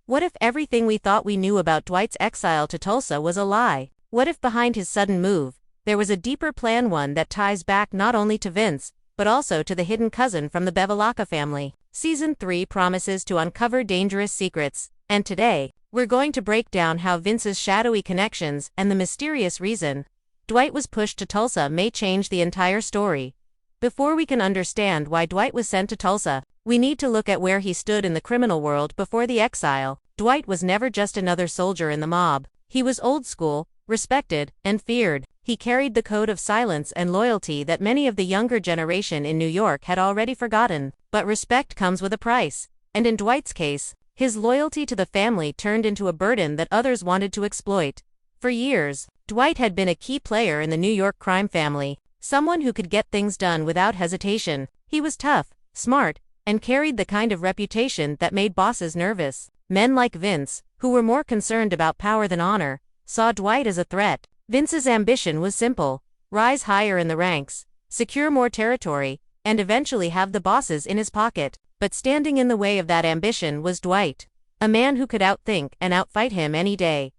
What if everything we thought we knew about Dwight's exile to Tulsa was a lie? What if behind his sudden move, there was a deeper plan, one that ties back not only to Vince, but also to the hidden cousin from the Bevilaqua family? Season 3 promises to uncover dangerous secrets, and today, we're going to break down how Vince's shadowy connections and the mysterious reason Dwight was pushed to Tulsa may change the entire story. Before we can understand why Dwight was sent to Tulsa, we need to look at where he stood in the criminal world before the exile. Dwight was never just another soldier in the mob. He was old school, respected, and feared. He carried the code of silence and loyalty that many of the younger generation in New York had already forgotten. But respect comes with a price, and in Dwight's case, his loyalty to the family turned into a burden that others wanted to exploit. For years, Dwight had been a key player in the New York crime family, someone who could get things done without hesitation. He was tough, smart, and carried the kind of reputation that made bosses nervous. Men like Vince, who were more concerned about power than honor, saw Dwight as a threat. Vince's ambition was simple: rise higher in the ranks, secure more territory, and eventually have the bosses in his pocket. But standing in the way of that ambition was Dwight, a man who could outthink and outfight him any day.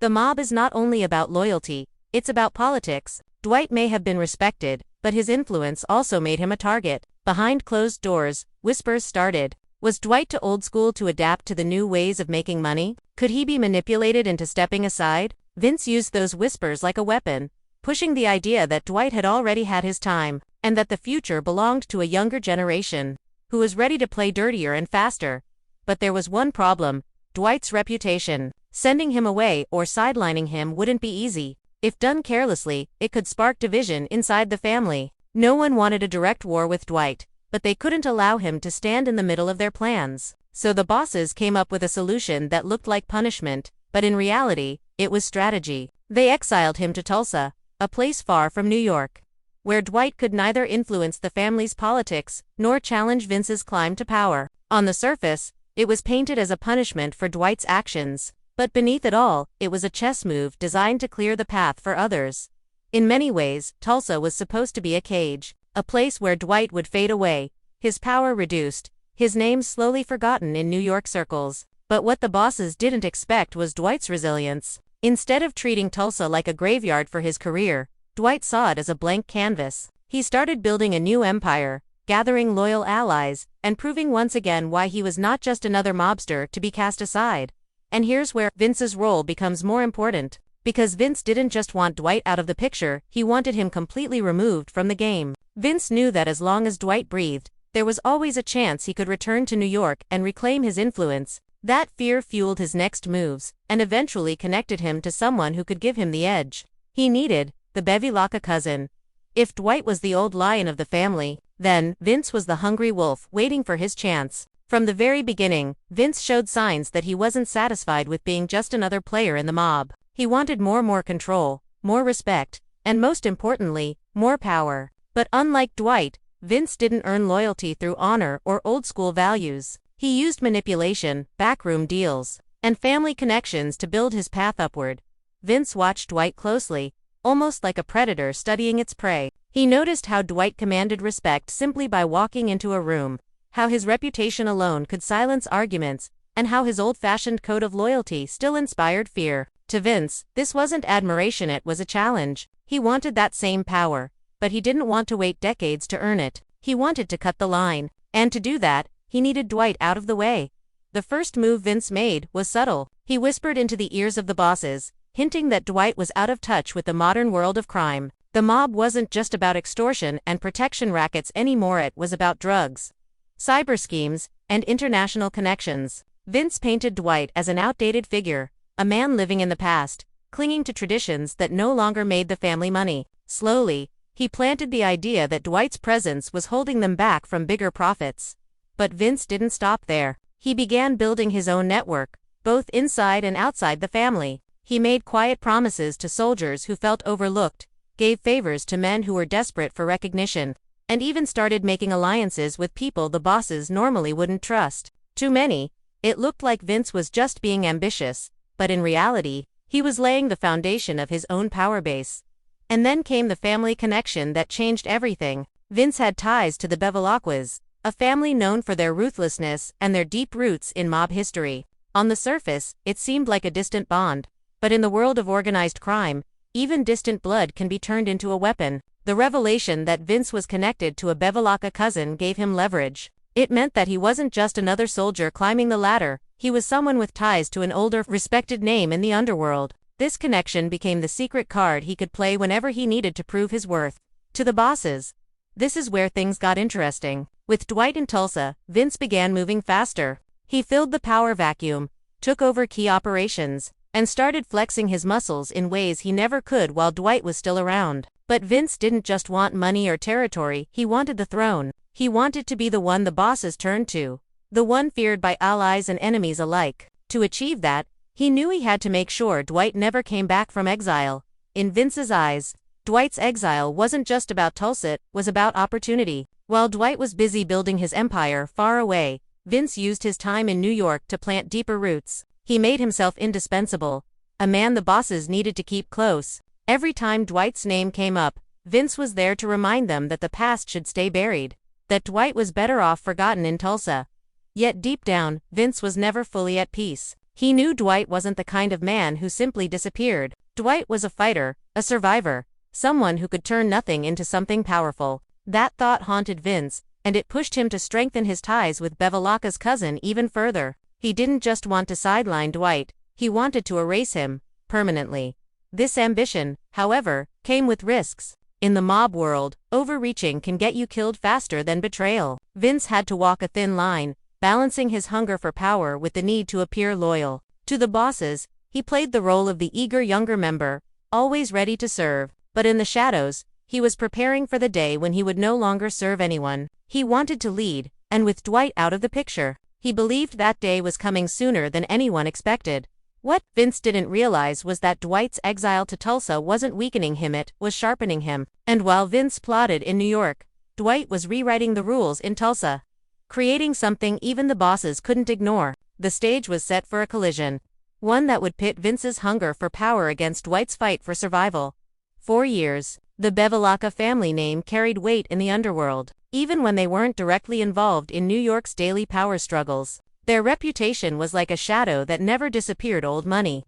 The mob is not only about loyalty, it's about politics. Dwight may have been respected, but his influence also made him a target. Behind closed doors, whispers started. Was Dwight too old school to adapt to the new ways of making money? Could he be manipulated into stepping aside? Vince used those whispers like a weapon, pushing the idea that Dwight had already had his time, and that the future belonged to a younger generation, who was ready to play dirtier and faster. But there was one problem: Dwight's reputation. Sending him away or sidelining him wouldn't be easy. If done carelessly, it could spark division inside the family. No one wanted a direct war with Dwight, but they couldn't allow him to stand in the middle of their plans. So the bosses came up with a solution that looked like punishment, but in reality, it was strategy. They exiled him to Tulsa, a place far from New York, where Dwight could neither influence the family's politics nor challenge Vince's climb to power. On the surface, it was painted as a punishment for Dwight's actions, but beneath it all, it was a chess move designed to clear the path for others. In many ways, Tulsa was supposed to be a cage, a place where Dwight would fade away, his power reduced, his name slowly forgotten in New York circles. But what the bosses didn't expect was Dwight's resilience. Instead of treating Tulsa like a graveyard for his career, Dwight saw it as a blank canvas. He started building a new empire, gathering loyal allies, and proving once again why he was not just another mobster to be cast aside. And here's where Vince's role becomes more important. Because Vince didn't just want Dwight out of the picture, he wanted him completely removed from the game. Vince knew that as long as Dwight breathed, there was always a chance he could return to New York and reclaim his influence. That fear fueled his next moves, and eventually connected him to someone who could give him the edge. He needed the Bevilaqua cousin. If Dwight was the old lion of the family, then Vince was the hungry wolf waiting for his chance. From the very beginning, Vince showed signs that he wasn't satisfied with being just another player in the mob. He wanted more control, more respect, and most importantly, more power. But unlike Dwight, Vince didn't earn loyalty through honor or old-school values. He used manipulation, backroom deals, and family connections to build his path upward. Vince watched Dwight closely, almost like a predator studying its prey. He noticed how Dwight commanded respect simply by walking into a room, how his reputation alone could silence arguments, and how his old-fashioned code of loyalty still inspired fear. To Vince, this wasn't admiration, it was a challenge. He wanted that same power, but he didn't want to wait decades to earn it. He wanted to cut the line, and to do that, he needed Dwight out of the way. The first move Vince made was subtle. He whispered into the ears of the bosses, hinting that Dwight was out of touch with the modern world of crime. The mob wasn't just about extortion and protection rackets anymore, it was about drugs, cyber schemes, and international connections. Vince painted Dwight as an outdated figure, a man living in the past, clinging to traditions that no longer made the family money. Slowly, he planted the idea that Dwight's presence was holding them back from bigger profits. But Vince didn't stop there. He began building his own network, both inside and outside the family. He made quiet promises to soldiers who felt overlooked, gave favors to men who were desperate for recognition, and even started making alliances with people the bosses normally wouldn't trust. To many, it looked like Vince was just being ambitious, but in reality, he was laying the foundation of his own power base. And then came the family connection that changed everything. Vince had ties to the Bevilaquas, a family known for their ruthlessness and their deep roots in mob history. On the surface, it seemed like a distant bond. But in the world of organized crime, even distant blood can be turned into a weapon. The revelation that Vince was connected to a Bevilaqua cousin gave him leverage. It meant that he wasn't just another soldier climbing the ladder, he was someone with ties to an older, respected name in the underworld. This connection became the secret card he could play whenever he needed to prove his worth. To the bosses. This is where things got interesting. With Dwight in Tulsa, Vince began moving faster. He filled the power vacuum, took over key operations, and started flexing his muscles in ways he never could while Dwight was still around. But Vince didn't just want money or territory, he wanted the throne. He wanted to be the one the bosses turned to, the one feared by allies and enemies alike. To achieve that, he knew he had to make sure Dwight never came back from exile. In Vince's eyes, Dwight's exile wasn't just about Tulsa, it was about opportunity. While Dwight was busy building his empire far away, Vince used his time in New York to plant deeper roots. He made himself indispensable, a man the bosses needed to keep close. Every time Dwight's name came up, Vince was there to remind them that the past should stay buried, that Dwight was better off forgotten in Tulsa. Yet deep down, Vince was never fully at peace. He knew Dwight wasn't the kind of man who simply disappeared. Dwight was a fighter, a survivor, someone who could turn nothing into something powerful. That thought haunted Vince, and it pushed him to strengthen his ties with Bevilaqqua's cousin even further. He didn't just want to sideline Dwight, he wanted to erase him, permanently. This ambition, however, came with risks. In the mob world, overreaching can get you killed faster than betrayal. Vince had to walk a thin line, balancing his hunger for power with the need to appear loyal. To the bosses, he played the role of the eager younger member, always ready to serve, but in the shadows, he was preparing for the day when he would no longer serve anyone. He wanted to lead, and with Dwight out of the picture, he believed that day was coming sooner than anyone expected. What Vince didn't realize was that Dwight's exile to Tulsa wasn't weakening him, it was sharpening him. And while Vince plotted in New York, Dwight was rewriting the rules in Tulsa, creating something even the bosses couldn't ignore. The stage was set for a collision, one that would pit Vince's hunger for power against Dwight's fight for survival. For years, the Bevilaqua family name carried weight in the underworld, even when they weren't directly involved in New York's daily power struggles. Their reputation was like a shadow that never disappeared: old money,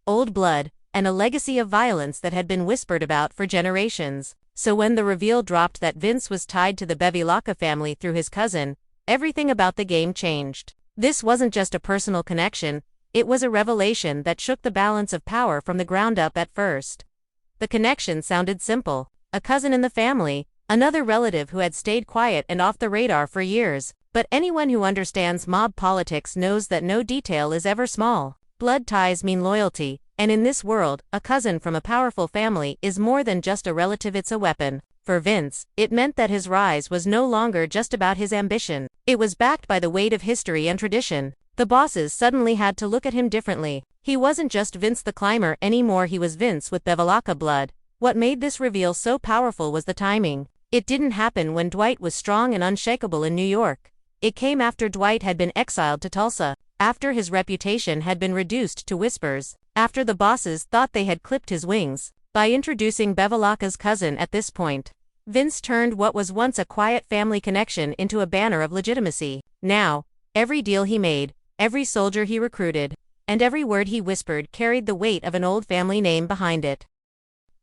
old blood, and a legacy of violence that had been whispered about for generations. So when the reveal dropped that Vince was tied to the Bevilaqua family through his cousin, everything about the game changed. This wasn't just a personal connection, it was a revelation that shook the balance of power from the ground up. At first, the connection sounded simple: a cousin in the family, another relative who had stayed quiet and off the radar for years. But anyone who understands mob politics knows that no detail is ever small. Blood ties mean loyalty, and in this world, a cousin from a powerful family is more than just a relative, it's a weapon. For Vince, it meant that his rise was no longer just about his ambition. It was backed by the weight of history and tradition. The bosses suddenly had to look at him differently. He wasn't just Vince the climber anymore, he was Vince with Bevilaqua blood. What made this reveal so powerful was the timing. It didn't happen when Dwight was strong and unshakable in New York. It came after Dwight had been exiled to Tulsa, after his reputation had been reduced to whispers, after the bosses thought they had clipped his wings. By introducing Bevilaqqua's cousin at this point, Vince turned what was once a quiet family connection into a banner of legitimacy. Now, every deal he made, every soldier he recruited, and every word he whispered carried the weight of an old family name behind it.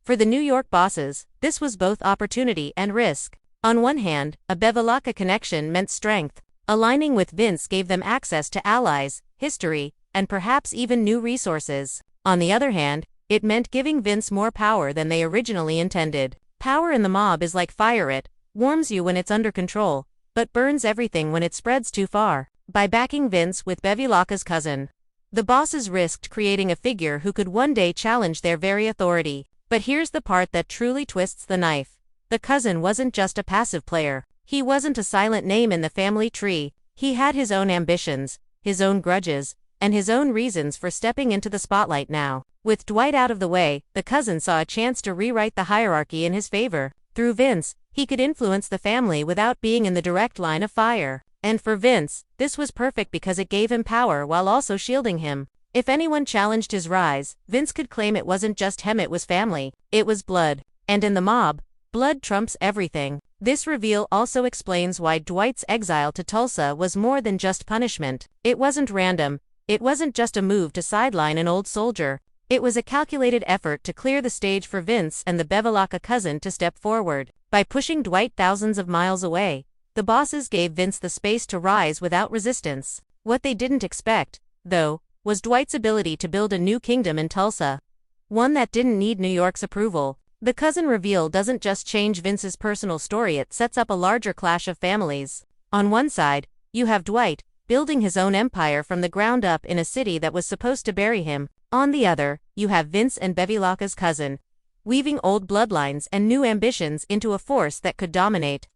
For the New York bosses, this was both opportunity and risk. On one hand, a Bevilaqua connection meant strength. Aligning with Vince gave them access to allies, history, and perhaps even new resources. On the other hand, it meant giving Vince more power than they originally intended. Power in the mob is like fire: it warms you when it's under control, but burns everything when it spreads too far. By backing Vince with Bevilaqqua's cousin, the bosses risked creating a figure who could one day challenge their very authority. But here's the part that truly twists the knife. The cousin wasn't just a passive player. He wasn't a silent name in the family tree. He had his own ambitions, his own grudges, and his own reasons for stepping into the spotlight now. With Dwight out of the way, the cousin saw a chance to rewrite the hierarchy in his favor. Through Vince, he could influence the family without being in the direct line of fire. And for Vince, this was perfect because it gave him power while also shielding him. If anyone challenged his rise, Vince could claim it wasn't just him, it was family. It was blood. And in the mob, blood trumps everything. This reveal also explains why Dwight's exile to Tulsa was more than just punishment. It wasn't random. It wasn't just a move to sideline an old soldier. It was a calculated effort to clear the stage for Vince and the Bevilaqua cousin to step forward. By pushing Dwight thousands of miles away, the bosses gave Vince the space to rise without resistance. What they didn't expect, though, was Dwight's ability to build a new kingdom in Tulsa. One that didn't need New York's approval. The cousin reveal doesn't just change Vince's personal story, it sets up a larger clash of families. On one side, you have Dwight, building his own empire from the ground up in a city that was supposed to bury him. On the other, you have Vince and Bevilaqua's cousin, weaving old bloodlines and new ambitions into a force that could dominate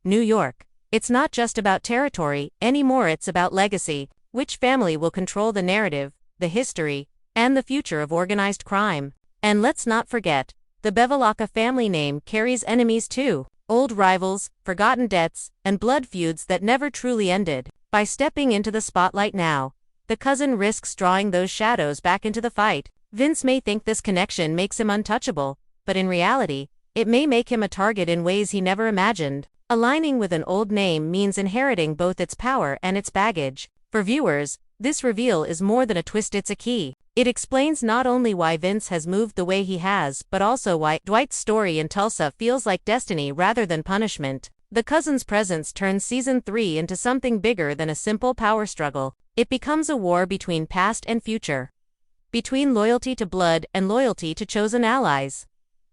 New York. It's not just about territory anymore, it's about legacy. Which family will control the narrative, the history, and the future of organized crime? And let's not forget, the Bevilaqua family name carries enemies too. Old rivals, forgotten debts, and blood feuds that never truly ended. By stepping into the spotlight now, the cousin risks drawing those shadows back into the fight. Vince may think this connection makes him untouchable, but in reality, it may make him a target in ways he never imagined. Aligning with an old name means inheriting both its power and its baggage. For viewers, this reveal is more than a twist, it's a key. It explains not only why Vince has moved the way he has, but also why Dwight's story in Tulsa feels like destiny rather than punishment. The cousin's presence turns Season 3 into something bigger than a simple power struggle. It becomes a war between past and future. Between loyalty to blood and loyalty to chosen allies.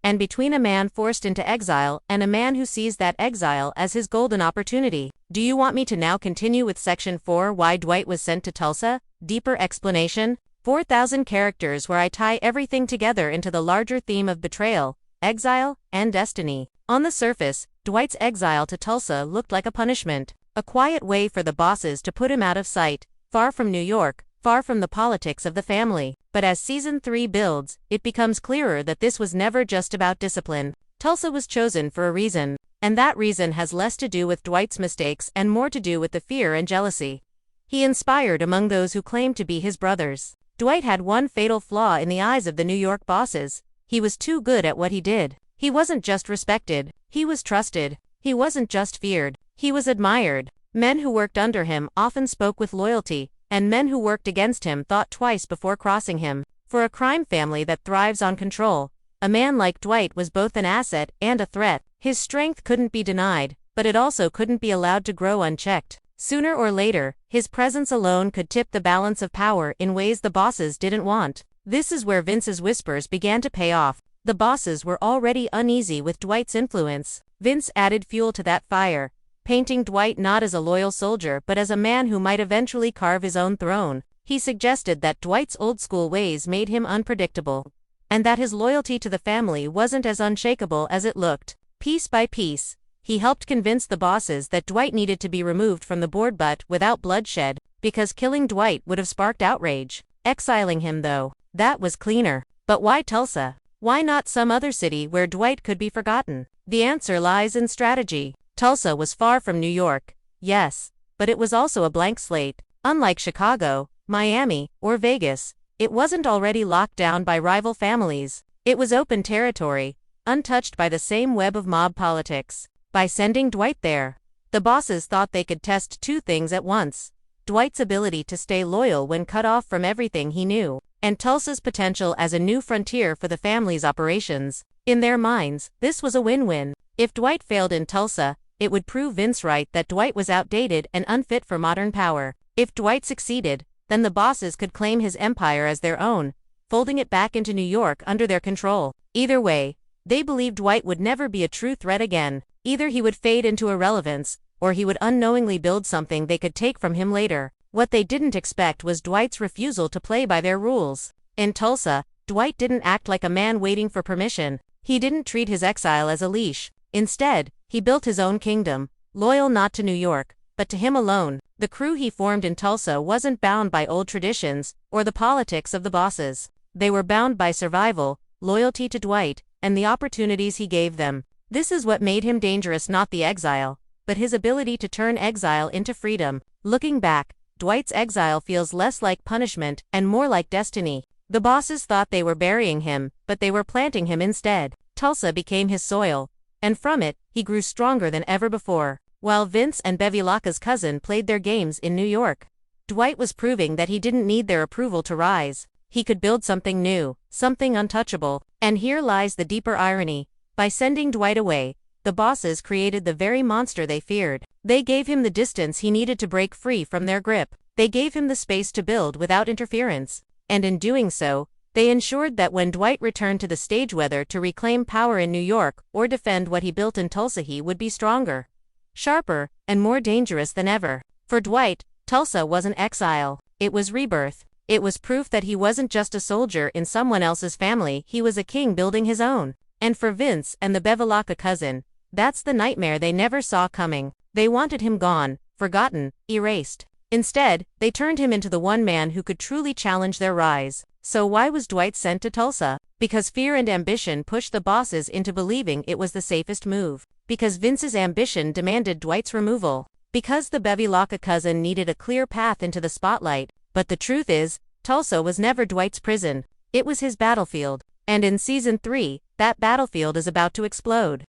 And between a man forced into exile and a man who sees that exile as his golden opportunity. Do you want me to now continue with Section 4, why Dwight was sent to Tulsa? Deeper explanation? 4,000 characters where I tie everything together into the larger theme of betrayal, exile, and destiny. On the surface, Dwight's exile to Tulsa looked like a punishment. A quiet way for the bosses to put him out of sight, far from New York, far from the politics of the family. But as Season 3 builds, it becomes clearer that this was never just about discipline. Tulsa was chosen for a reason, and that reason has less to do with Dwight's mistakes and more to do with the fear and jealousy he inspired among those who claimed to be his brothers. Dwight had one fatal flaw in the eyes of the New York bosses. He was too good at what he did. He wasn't just respected, he was trusted. He wasn't just feared, he was admired. Men who worked under him often spoke with loyalty, and men who worked against him thought twice before crossing him. For a crime family that thrives on control, a man like Dwight was both an asset and a threat. His strength couldn't be denied, but it also couldn't be allowed to grow unchecked. Sooner or later, his presence alone could tip the balance of power in ways the bosses didn't want. This is where Vince's whispers began to pay off. The bosses were already uneasy with Dwight's influence. Vince added fuel to that fire, painting Dwight not as a loyal soldier but as a man who might eventually carve his own throne. He suggested that Dwight's old-school ways made him unpredictable, and that his loyalty to the family wasn't as unshakable as it looked. Piece by piece, he helped convince the bosses that Dwight needed to be removed from the board, but without bloodshed, because killing Dwight would have sparked outrage. Exiling him, though, that was cleaner. But why Tulsa? Why not some other city where Dwight could be forgotten? The answer lies in strategy. Tulsa was far from New York, yes, but it was also a blank slate. Unlike Chicago, Miami, or Vegas, it wasn't already locked down by rival families. It was open territory, untouched by the same web of mob politics. By sending Dwight there, the bosses thought they could test two things at once: Dwight's ability to stay loyal when cut off from everything he knew, and Tulsa's potential as a new frontier for the family's operations. In their minds, this was a win-win. If Dwight failed in Tulsa, it would prove Vince right that Dwight was outdated and unfit for modern power. If Dwight succeeded, then the bosses could claim his empire as their own, folding it back into New York under their control. Either way, they believed Dwight would never be a true threat again. Either he would fade into irrelevance, or he would unknowingly build something they could take from him later. What they didn't expect was Dwight's refusal to play by their rules. In Tulsa, Dwight didn't act like a man waiting for permission. He didn't treat his exile as a leash. Instead, he built his own kingdom, loyal not to New York, but to him alone. The crew he formed in Tulsa wasn't bound by old traditions or the politics of the bosses. They were bound by survival, loyalty to Dwight, and the opportunities he gave them. This is what made him dangerous, not the exile, but his ability to turn exile into freedom. Looking back, Dwight's exile feels less like punishment and more like destiny. The bosses thought they were burying him, but they were planting him instead. Tulsa became his soil, and from it, he grew stronger than ever before. While Vince and Bevilacqua's cousin played their games in New York, Dwight was proving that he didn't need their approval to rise. He could build something new, something untouchable. And here lies the deeper irony. By sending Dwight away, the bosses created the very monster they feared. They gave him the distance he needed to break free from their grip. They gave him the space to build without interference. And in doing so, they ensured that when Dwight returned to the stage, whether to reclaim power in New York or defend what he built in Tulsa, he would be stronger, sharper, and more dangerous than ever. For Dwight, Tulsa wasn't exile. It was rebirth. It was proof that he wasn't just a soldier in someone else's family, he was a king building his own. And for Vince and the Bevilaqua cousin, that's the nightmare they never saw coming. They wanted him gone, forgotten, erased. Instead, they turned him into the one man who could truly challenge their rise. So why was Dwight sent to Tulsa? Because fear and ambition pushed the bosses into believing it was the safest move. Because Vince's ambition demanded Dwight's removal. Because the Bevilaqua cousin needed a clear path into the spotlight. But the truth is, Tulsa was never Dwight's prison. It was his battlefield. And in Season 3, that battlefield is about to explode.